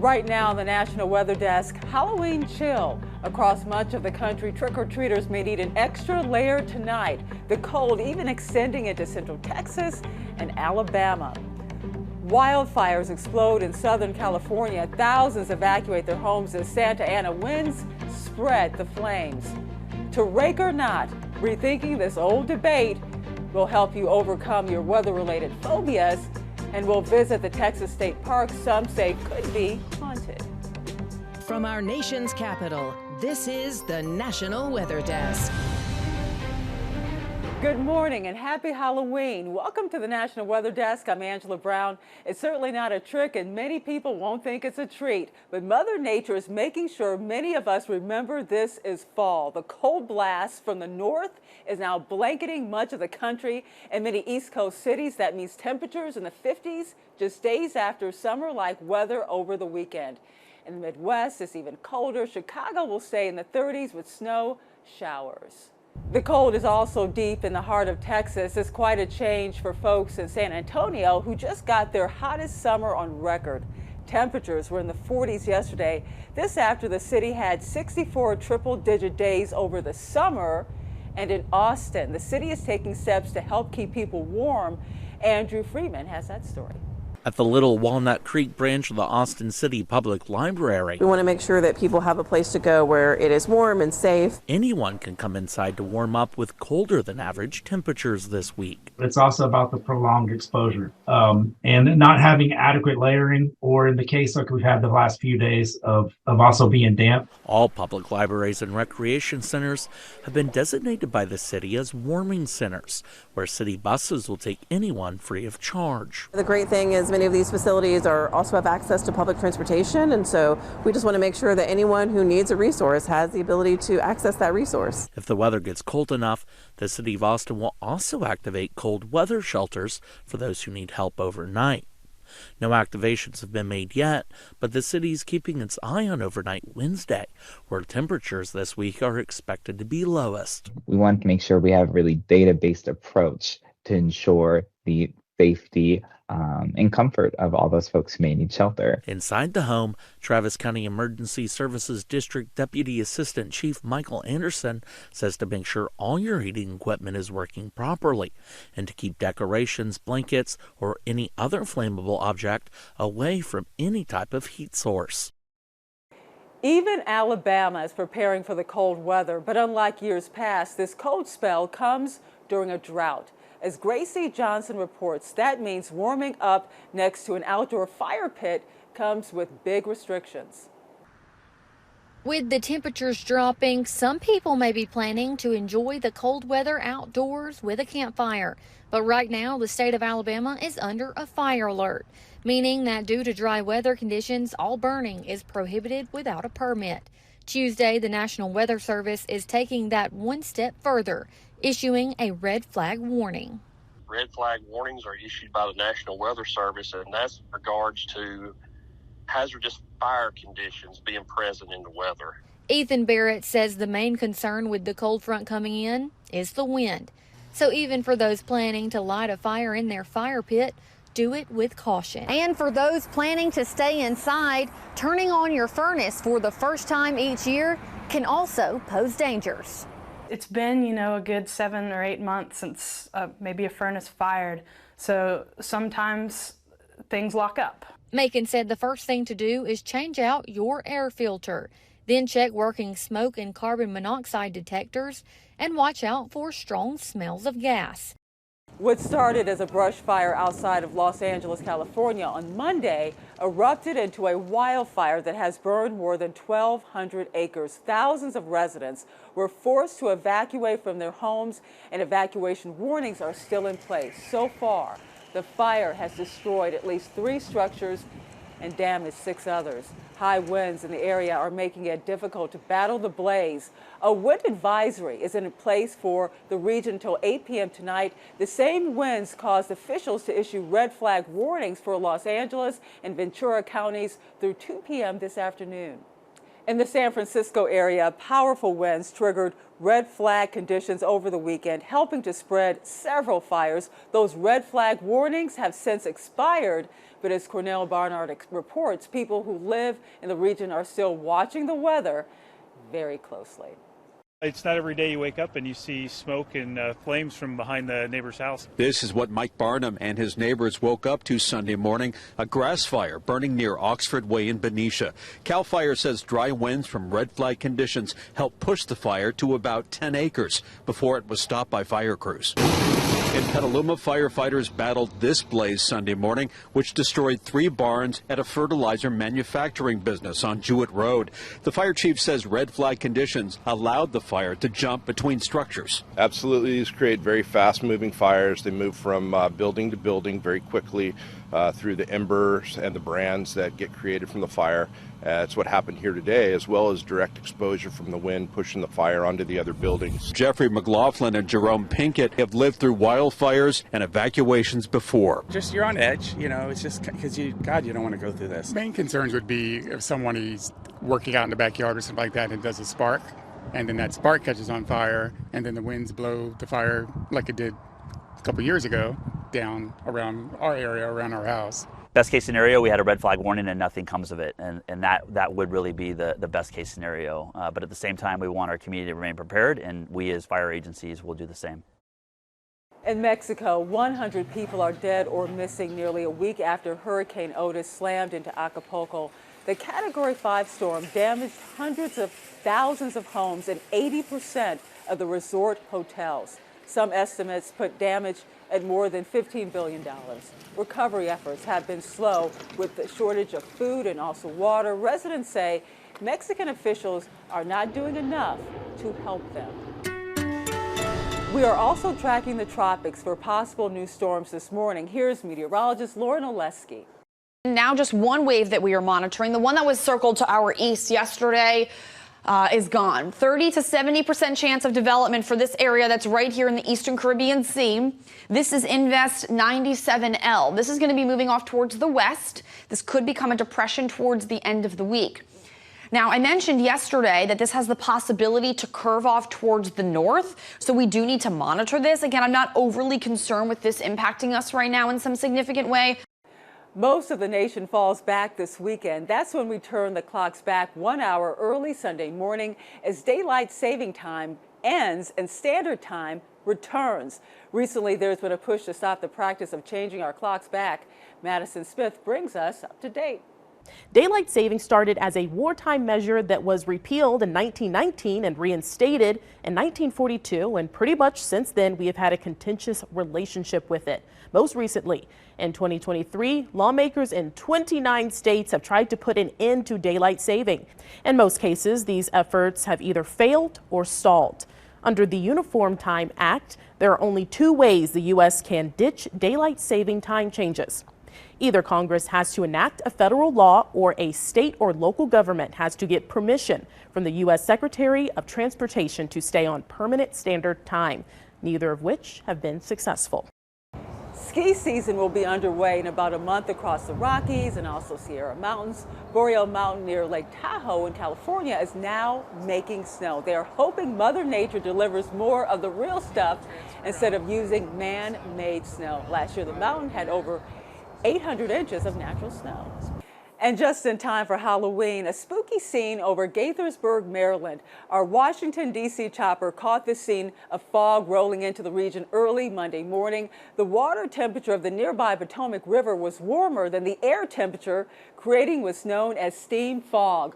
Right now on the National Weather Desk, Halloween chill. Across much of the country, trick-or-treaters may need an extra layer tonight. The cold even extending into central Texas and Alabama. Wildfires explode in Southern California. Thousands evacuate their homes as Santa Ana winds spread the flames. To rake or not, rethinking this old debate will help you overcome your weather-related phobias, and we'll visit the Texas State Park some say could be haunted. From our nation's capital, this is the National Weather Desk. Good morning and happy Halloween. Welcome to the National Weather Desk. I'm Angela Brown. It's certainly not a trick and many people won't think it's a treat, but Mother Nature is making sure many of us remember this is fall. The cold blast from the north is now blanketing much of the country and many East Coast cities. That means temperatures in the 50s just days after summer-like weather over the weekend. In the Midwest, it's even colder. Chicago will stay in the 30s with snow showers. The cold is also deep in the heart of Texas. It's quite a change for folks in San Antonio who just got their hottest summer on record. Temperatures were in the 40s yesterday. This after the city had 64 triple-digit days over the summer. And in Austin, the city is taking steps to help keep people warm. Andrew Freeman has that story. At the Little Walnut Creek branch of the Austin City Public Library, we want to make sure that people have a place to go where it is warm and safe. Anyone can come inside to warm up with colder than average temperatures this week. It's also about the prolonged exposure and not having adequate layering, or in the case like we've had the last few days of also being damp. All public libraries and recreation centers have been designated by the city as warming centers, where city buses will take anyone free of charge. The great thing is many of these facilities also have access to public transportation, and so we just want to make sure that anyone who needs a resource has the ability to access that resource. If the weather gets cold enough, the city of Austin will also activate cold weather shelters for those who need help overnight. No activations have been made yet, but the city is keeping its eye on overnight Wednesday, where temperatures this week are expected to be lowest. We want to make sure we have a really data-based approach to ensure the safety and comfort of all those folks who may need shelter. Inside the home, Travis County Emergency Services District Deputy Assistant Chief Michael Anderson says to make sure all your heating equipment is working properly and to keep decorations, blankets, or any other flammable object away from any type of heat source. Even Alabama is preparing for the cold weather, but unlike years past, this cold spell comes during a drought. As Gracie Johnson reports, that means warming up next to an outdoor fire pit comes with big restrictions. With the temperatures dropping, some people may be planning to enjoy the cold weather outdoors with a campfire. But right now, the state of Alabama is under a fire alert, meaning that due to dry weather conditions, all burning is prohibited without a permit. Tuesday, the National Weather Service is taking that one step further, issuing a red flag warning. Red flag warnings are issued by the National Weather Service, and that's in regards to hazardous fire conditions being present in the weather. Ethan Barrett says the main concern with the cold front coming in is the wind. So even for those planning to light a fire in their fire pit, do it with caution. And for those planning to stay inside, turning on your furnace for the first time each year can also pose dangers. It's been, a good 7 or 8 months since maybe a furnace fired, so sometimes things lock up. Macon said the first thing to do is change out your air filter, then check working smoke and carbon monoxide detectors, and watch out for strong smells of gas. What started as a brush fire outside of Los Angeles, California on Monday erupted into a wildfire that has burned more than 1,200 acres. Thousands of residents were forced to evacuate from their homes, and evacuation warnings are still in place. So far, the fire has destroyed at least 3 structures and damaged 6 others. High winds in the area are making it difficult to battle the blaze. A wind advisory is in place for the region until 8 p.m. tonight. The same winds caused officials to issue red flag warnings for Los Angeles and Ventura counties through 2 p.m. this afternoon. In the San Francisco area, powerful winds triggered red flag conditions over the weekend, helping to spread several fires. Those red flag warnings have since expired, but as Cornell Barnard reports, people who live in the region are still watching the weather very closely. It's not every day you wake up and you see smoke and flames from behind the neighbor's house. This is what Mike Barnum and his neighbors woke up to Sunday morning, a grass fire burning near Oxford Way in Benicia. CAL FIRE says dry winds from red flag conditions helped push the fire to about 10 acres before it was stopped by fire crews. In Petaluma, firefighters battled this blaze Sunday morning, which destroyed 3 barns at a fertilizer manufacturing business on Jewett Road. The fire chief says red flag conditions allowed the fire to jump between structures. Absolutely, these create very fast-moving fires. They move from building to building very quickly through the embers and the brands that get created from the fire. That's what happened here today, as well as direct exposure from the wind pushing the fire onto the other buildings. Jeffrey McLaughlin and Jerome Pinkett have lived through wildfires and evacuations before. Just you're on edge, you know, it's just because you don't want to go through this. Main concerns would be if someone is working out in the backyard or something like that and does a spark, and then that spark catches on fire, and then the winds blow the fire like it did a couple years ago down around our area, around our house. Best case scenario, we had a red flag warning and nothing comes of it, and that would really be the best case scenario. But at the same time, we want our community to remain prepared, and we as fire agencies will do the same. In Mexico, 100 people are dead or missing nearly a week after Hurricane Otis slammed into Acapulco. The Category 5 storm damaged hundreds of thousands of homes and 80% of the resort hotels. Some estimates put damage at more than $15 billion. Recovery efforts have been slow with the shortage of food and also water. Residents say Mexican officials are not doing enough to help them. We are also tracking the tropics for possible new storms this morning. Here's meteorologist Lauren Oleski. Now just one wave that we are monitoring, the one that was circled to our east yesterday, is gone. 30 to 70% chance of development for this area that's right here in the eastern Caribbean Sea. This is Invest 97L. This is going to be moving off towards the west. This could become a depression towards the end of the week. Now, I mentioned yesterday that this has the possibility to curve off towards the north, so we do need to monitor this. Again, I'm not overly concerned with this impacting us right now in some significant way. Most of the nation falls back this weekend. That's when we turn the clocks back 1 hour early Sunday morning as daylight saving time ends and standard time returns. Recently, there's been a push to stop the practice of changing our clocks back. Madison Smith brings us up to date. Daylight saving started as a wartime measure that was repealed in 1919 and reinstated in 1942, and pretty much since then we have had a contentious relationship with it. Most recently, in 2023, lawmakers in 29 states have tried to put an end to daylight saving. In most cases, these efforts have either failed or stalled. Under the Uniform Time Act, there are only 2 ways the U.S. can ditch daylight saving time changes. Either Congress has to enact a federal law or a state or local government has to get permission from the U.S. Secretary of Transportation to stay on permanent standard time, neither of which have been successful. Ski season will be underway in about a month across the Rockies and also Sierra Mountains. Boreal Mountain near Lake Tahoe in California is now making snow. They are hoping Mother Nature delivers more of the real stuff instead of using man-made snow. Last year, the mountain had over 800 inches of natural snow. And just in time for Halloween, a spooky scene over Gaithersburg, Maryland. Our Washington, D.C. chopper caught the scene of fog rolling into the region early Monday morning. The water temperature of the nearby Potomac River was warmer than the air temperature, creating what's known as steam fog.